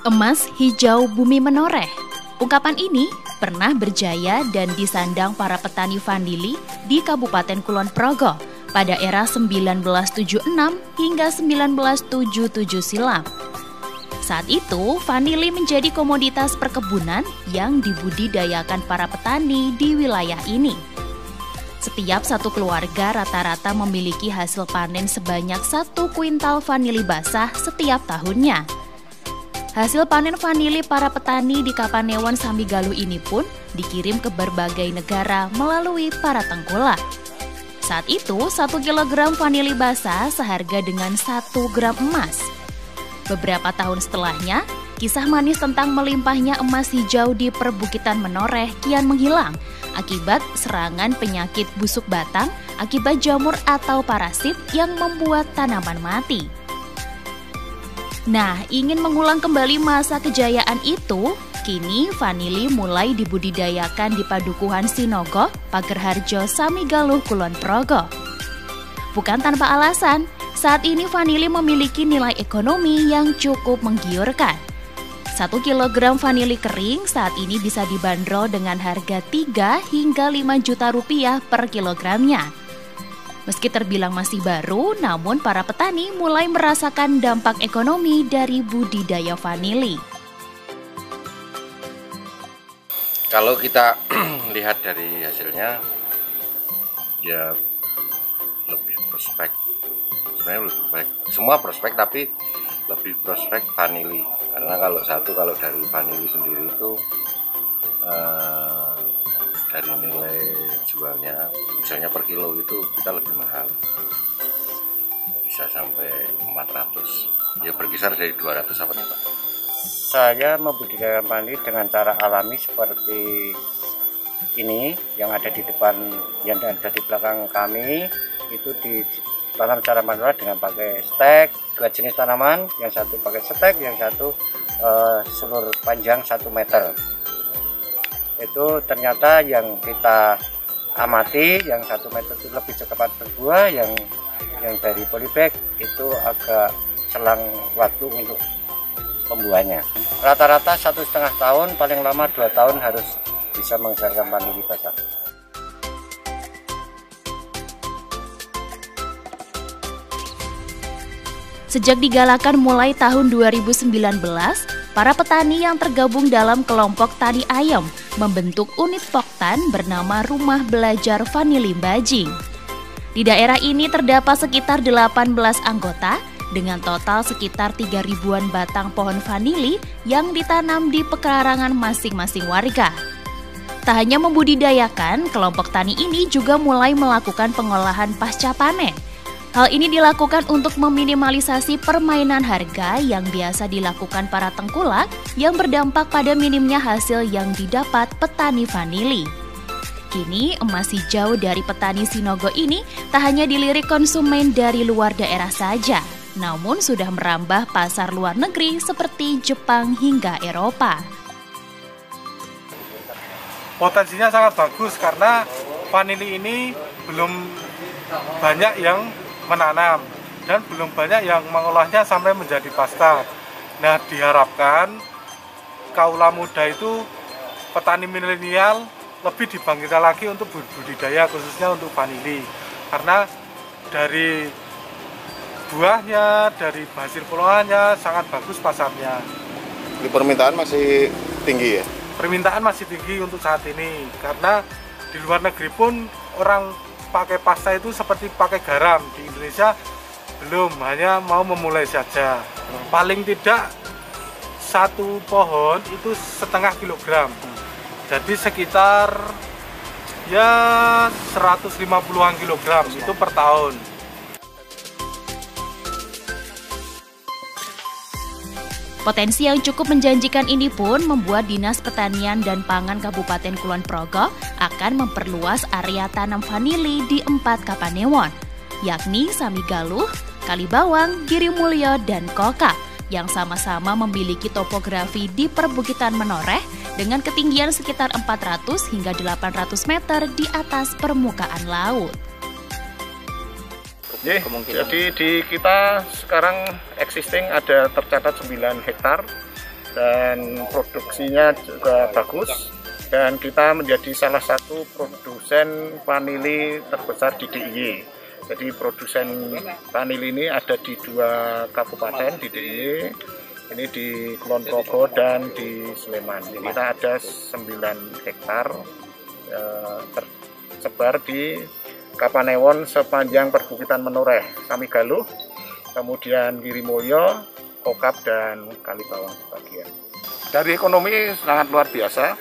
Emas hijau bumi menoreh. Ungkapan ini pernah berjaya dan disandang para petani vanili di Kabupaten Kulon Progo pada era 1976 hingga 1977 silam. Saat itu, vanili menjadi komoditas perkebunan yang dibudidayakan para petani di wilayah ini. Setiap satu keluarga rata-rata memiliki hasil panen sebanyak 1 kuintal vanili basah setiap tahunnya. Hasil panen vanili para petani di Kapanewon Samigaluh ini pun dikirim ke berbagai negara melalui para tengkulak. Saat itu, 1 kilogram vanili basah seharga dengan 1 gram emas. Beberapa tahun setelahnya, kisah manis tentang melimpahnya emas hijau di perbukitan menoreh kian menghilang akibat serangan penyakit busuk batang akibat jamur atau parasit yang membuat tanaman mati. Nah, ingin mengulang kembali masa kejayaan itu, kini vanili mulai dibudidayakan di Padukuhan Sinogo, Pagerharjo, Samigaluh, Kulon Progo. Bukan tanpa alasan, saat ini vanili memiliki nilai ekonomi yang cukup menggiurkan. 1 kilogram vanili kering saat ini bisa dibanderol dengan harga 3 hingga 5 juta rupiah per kilogramnya. Meski terbilang masih baru, namun para petani mulai merasakan dampak ekonomi dari budidaya vanili. Kalau kita lihat dari hasilnya, ya lebih prospek. Sebenarnya lebih prospek. Semua prospek, tapi lebih prospek vanili. Karena kalau dari vanili sendiri itu dari nilai jualnya, misalnya per kilo itu kita lebih mahal, bisa sampai 400, ya berkisar dari 200 apa nih Pak? Saya membudidayakan vanili dengan cara alami seperti ini, yang ada di depan, yang ada di belakang kami, itu ditanam secara manual dengan pakai stek, 2 jenis tanaman, yang satu pakai stek, yang satu seluruh panjang 1 meter. Itu ternyata yang kita amati, yang 1 meter itu lebih cepat berbuah, yang dari polybag itu agak selang waktu untuk pembuahannya. Rata-rata 1,5 tahun, paling lama 2 tahun harus bisa menghasilkan vanili basah. Sejak digalakan mulai tahun 2019, para petani yang tergabung dalam kelompok tani ayam membentuk unit poktan bernama Rumah Belajar Vanili Bajing. Di daerah ini terdapat sekitar 18 anggota dengan total sekitar 3 ribuan batang pohon vanili yang ditanam di pekarangan masing-masing warga. Tak hanya membudidayakan, kelompok tani ini juga mulai melakukan pengolahan pasca panen. Hal ini dilakukan untuk meminimalisasi permainan harga yang biasa dilakukan para tengkulak yang berdampak pada minimnya hasil yang didapat petani vanili. Kini emas hijau dari petani Sinogo ini tak hanya dilirik konsumen dari luar daerah saja, namun sudah merambah pasar luar negeri seperti Jepang hingga Eropa. Potensinya sangat bagus karena vanili ini belum banyak yang menanam dan belum banyak yang mengolahnya sampai menjadi pasta. Nah, diharapkan kaula muda itu, petani milenial, lebih dibangkitkan lagi untuk budidaya khususnya untuk vanili. Karena dari buahnya, dari hasil pengolahannya sangat bagus pasarnya. Di permintaan masih tinggi ya? Permintaan masih tinggi untuk saat ini karena di luar negeri pun orang pakai pasta itu seperti pakai garam. Di Indonesia belum, hanya mau memulai saja. Paling tidak 1 pohon itu 0,5 kilogram. Jadi sekitar ya 150-an kilogram itu per tahun. Potensi yang cukup menjanjikan ini pun membuat Dinas Pertanian dan Pangan Kabupaten Kulon Progo akan memperluas area tanam vanili di 4 Kapanewon, yakni Samigaluh, Kalibawang, Girimulyo, dan Kokak, yang sama-sama memiliki topografi di perbukitan menoreh dengan ketinggian sekitar 400 hingga 800 meter di atas permukaan laut. Jadi di kita sekarang existing ada tercatat 9 hektar dan produksinya juga bagus, dan kita menjadi salah satu produsen vanili terbesar di DIY. Jadi produsen vanili ini ada di 2 kabupaten di DIY, ini di Kulon Progo dan di Sleman. Kita ada 9 hektar tersebar di Kapanewon sepanjang perbukitan Menoreh, Samigaluh, kemudian Girimulyo, Kokap, dan Kalibawang sebagian. Dari ekonomi sangat luar biasa.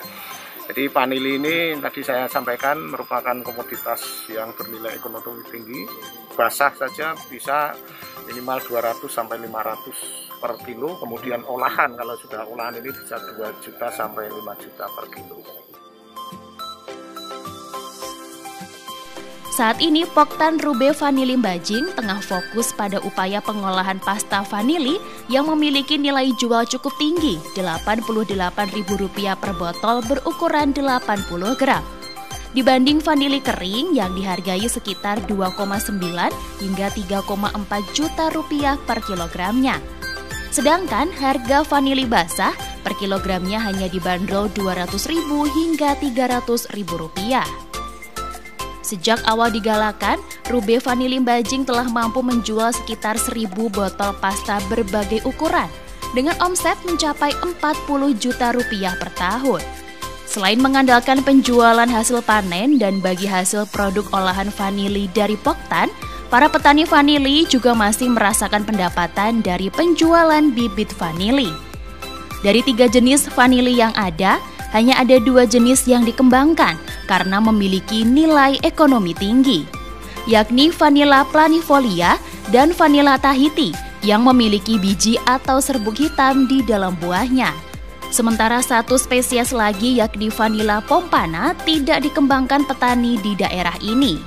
Jadi vanili ini tadi saya sampaikan merupakan komoditas yang bernilai ekonomi tinggi. Basah saja bisa minimal 200 sampai 500 per kilo. Kemudian olahan, kalau sudah olahan ini bisa 2 juta sampai 5 juta per kilo. Saat ini Poktan Rube Vanili Mbajing tengah fokus pada upaya pengolahan pasta vanili yang memiliki nilai jual cukup tinggi, Rp88.000 per botol berukuran 80 gram. Dibanding vanili kering yang dihargai sekitar 2,9 hingga 3,4 juta rupiah per kilogramnya. Sedangkan harga vanili basah per kilogramnya hanya dibanderol Rp200.000 hingga Rp300.000. Sejak awal digalakan, Rube Vanili Mbajing telah mampu menjual sekitar 1.000 botol pasta berbagai ukuran dengan omset mencapai Rp40 juta per tahun. Selain mengandalkan penjualan hasil panen dan bagi hasil produk olahan vanili dari Poktan, para petani vanili juga masih merasakan pendapatan dari penjualan bibit vanili. Dari 3 jenis vanili yang ada, hanya ada 2 jenis yang dikembangkan karena memiliki nilai ekonomi tinggi, yakni vanila planifolia dan vanila Tahiti yang memiliki biji atau serbuk hitam di dalam buahnya. Sementara 1 spesies lagi yakni vanila pompana tidak dikembangkan petani di daerah ini.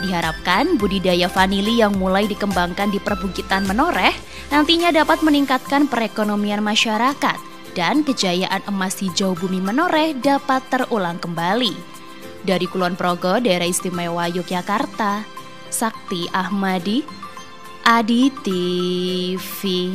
Diharapkan budidaya vanili yang mulai dikembangkan di perbukitan Menoreh nantinya dapat meningkatkan perekonomian masyarakat dan kejayaan emas hijau bumi Menoreh dapat terulang kembali. Dari Kulon Progo, Daerah Istimewa Yogyakarta, Sakti Ahmadi, Adi TV.